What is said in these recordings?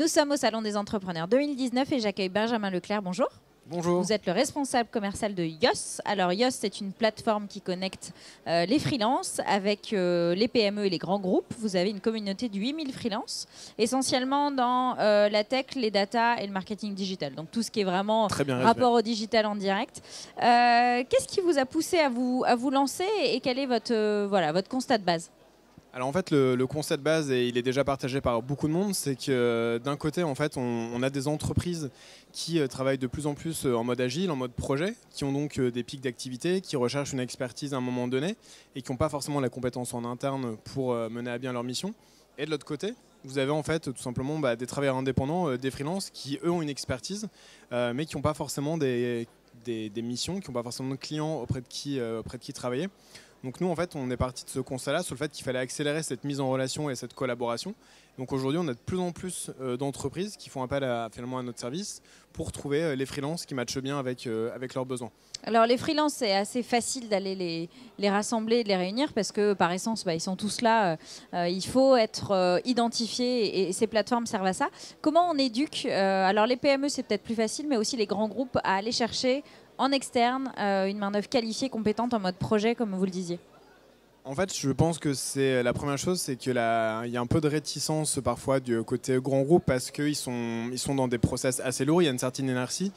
Nous sommes au Salon des Entrepreneurs 2019 et j'accueille Benjamin Leclerc. Bonjour. Bonjour. Vous êtes le responsable commercial de YOS. Alors YOS, c'est une plateforme qui connecte les freelances avec les PME et les grands groupes. Vous avez une communauté de 8000 freelances, essentiellement dans la tech, les data et le marketing digital. Donc tout ce qui est vraiment rapport au digital en direct. Qu'est-ce qui vous a poussé à vous lancer et quel est votre constat de base ? Alors en fait, le constat de base, et il est déjà partagé par beaucoup de monde, c'est que d'un côté, en fait, on a des entreprises qui travaillent de plus en plus en mode agile, en mode projet, qui ont donc des pics d'activité, qui recherchent une expertise à un moment donné et qui n'ont pas forcément la compétence en interne pour mener à bien leur mission. Et de l'autre côté, vous avez en fait tout simplement des travailleurs indépendants, des freelances qui eux ont une expertise, mais qui n'ont pas forcément des missions, qui n'ont pas forcément de clients auprès de qui travailler. Donc nous, en fait, on est parti de ce constat-là sur le fait qu'il fallait accélérer cette mise en relation et cette collaboration. Donc aujourd'hui, on a de plus en plus d'entreprises qui font appel finalement à notre service pour trouver les freelances qui matchent bien avec leurs besoins. Alors les freelances, c'est assez facile d'aller les rassembler et de les réunir parce que par essence, ils sont tous là. Il faut être identifié et ces plateformes servent à ça. Comment on éduque alors les PME, c'est peut-être plus facile, mais aussi les grands groupes à aller chercher en externe une main-d'œuvre qualifiée, compétente en mode projet, comme vous le disiez? En fait, je pense que c'est la première chose, c'est qu'il y a un peu de réticence parfois du côté grand groupe parce qu'ils sont dans des process assez lourds, il y a une certaine inertie.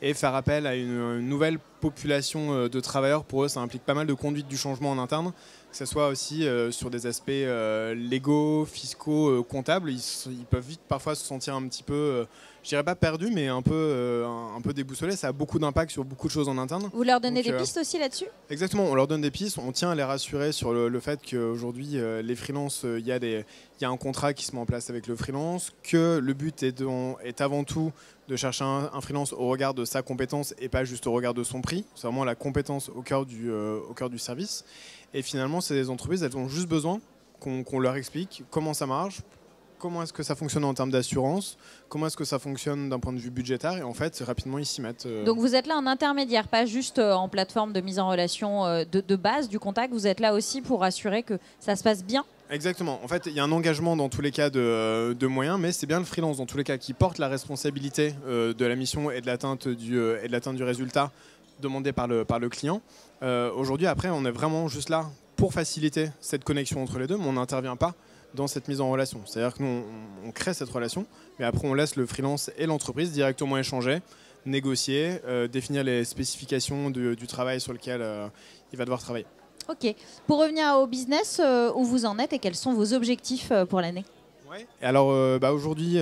Et faire appel à une nouvelle population de travailleurs, pour eux, ça implique pas mal de conduite du changement en interne, que ce soit aussi sur des aspects légaux, fiscaux, comptables. Ils peuvent vite parfois se sentir un petit peu, je dirais pas perdus, mais un peu déboussolés. Ça a beaucoup d'impact sur beaucoup de choses en interne. Vous leur donnez des pistes aussi là-dessus ? Exactement, on leur donne des pistes. On tient à les rassurer sur le fait qu'aujourd'hui, les freelances, il y a un contrat qui se met en place avec le freelance, que le but est avant tout de chercher un freelance au regard de sa compétence et pas juste au regard de son prix. C'est vraiment la compétence au cœur du service. Et finalement, ces entreprises, elles ont juste besoin qu'on leur explique comment ça marche, comment est-ce que ça fonctionne en termes d'assurance, comment est-ce que ça fonctionne d'un point de vue budgétaire, et en fait, rapidement, ils s'y mettent. Donc vous êtes là en intermédiaire, pas juste en plateforme de mise en relation de base du contact, vous êtes là aussi pour assurer que ça se passe bien ? Exactement. En fait, il y a un engagement dans tous les cas de moyens, mais c'est bien le freelance dans tous les cas qui porte la responsabilité de la mission et de l'atteinte du résultat demandé par le client. Aujourd'hui, après, on est vraiment juste là pour faciliter cette connexion entre les deux, mais on n'intervient pas dans cette mise en relation. C'est-à-dire que nous, on crée cette relation, mais après, on laisse le freelance et l'entreprise directement échanger, négocier, définir les spécifications du travail sur lequel il va devoir travailler. Ok. Pour revenir au business, où vous en êtes et quels sont vos objectifs pour l'année ? Ouais. Et alors aujourd'hui,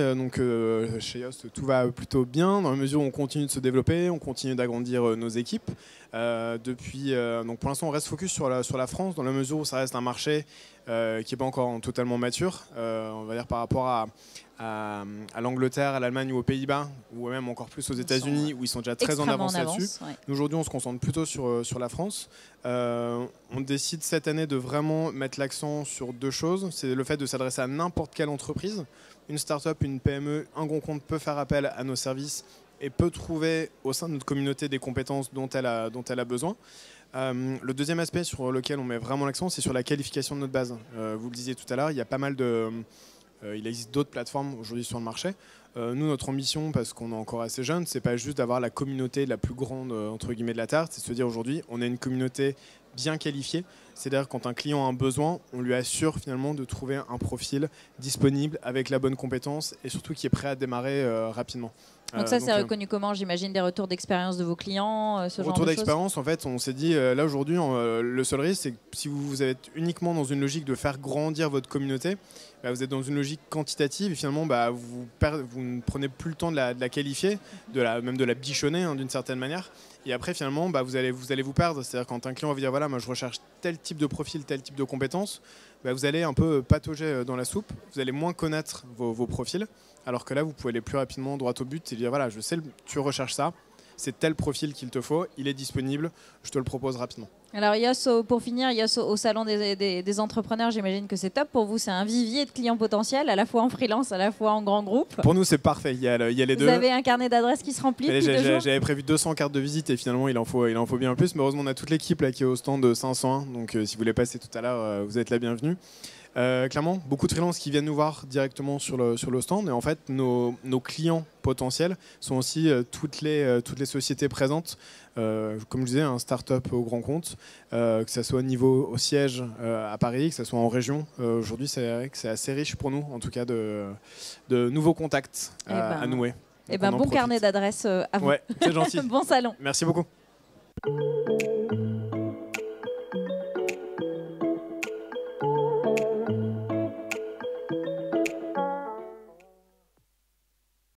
chez YOS, tout va plutôt bien dans la mesure où on continue de se développer, on continue d'agrandir nos équipes. Donc pour l'instant, on reste focus sur la France dans la mesure où ça reste un marché qui n'est pas encore totalement mature, on va dire par rapport à l'Angleterre, à l'Allemagne ou aux Pays-Bas, ou même encore plus aux États-Unis, où ils sont déjà très en avance là-dessus. Ouais. Nous, aujourd'hui, on se concentre plutôt sur la France. On décide cette année de vraiment mettre l'accent sur deux choses. C'est le fait de s'adresser à n'importe quelle entreprise. Une start-up, une PME, un grand compte peut faire appel à nos services et peut trouver au sein de notre communauté des compétences dont elle a besoin. Le deuxième aspect sur lequel on met vraiment l'accent, c'est sur la qualification de notre base. Vous le disiez tout à l'heure, il y a pas mal il existe d'autres plateformes aujourd'hui sur le marché. Nous, notre ambition, parce qu'on est encore assez jeune, c'est pas juste d'avoir la communauté la plus grande entre guillemets de la Terre, c'est de se dire aujourd'hui, on a une communauté bien qualifiée. C'est-à-dire quand un client a un besoin, on lui assure finalement de trouver un profil disponible avec la bonne compétence et surtout qui est prêt à démarrer rapidement. Donc ça, c'est reconnu comment? J'imagine des retours d'expérience de vos clients, ce genre de choses. Retour d'expérience, en fait, on s'est dit, là aujourd'hui, le seul risque, c'est que si vous êtes uniquement dans une logique de faire grandir votre communauté, vous êtes dans une logique quantitative et finalement, vous ne prenez plus le temps de la qualifier, même de la bichonner d'une certaine manière. Et après, finalement, vous allez vous perdre. C'est-à-dire quand un client va vous dire, voilà, moi je recherche tel type de profil, tel type de compétences, vous allez un peu patauger dans la soupe, vous allez moins connaître vos profils, alors que là, vous pouvez aller plus rapidement droit au but et dire, voilà, je sais, tu recherches ça, c'est tel profil qu'il te faut, il est disponible, je te le propose rapidement. Alors YOS, pour finir, YOS au salon des entrepreneurs, j'imagine que c'est top pour vous, c'est un vivier de clients potentiels, à la fois en freelance, à la fois en grand groupe. Pour nous, c'est parfait, il y a les deux. Vous avez un carnet d'adresses qui se remplit depuis 2 jours. J'avais prévu 200 cartes de visite et finalement, il en faut bien plus. Mais heureusement, on a toute l'équipe là qui est au stand de 501, donc si vous voulez passer tout à l'heure, vous êtes la bienvenue. Clairement, beaucoup de freelances qui viennent nous voir directement sur le stand. Et en fait, nos clients potentiels sont aussi toutes les sociétés présentes. Comme je disais, un start-up au grand compte, que ce soit au siège à Paris, que ce soit en région. Aujourd'hui, c'est vrai que c'est assez riche pour nous, en tout cas, de nouveaux contacts à nouer. Bon carnet d'adresses à vous. Ouais, c'est gentil. Bon salon. Merci beaucoup.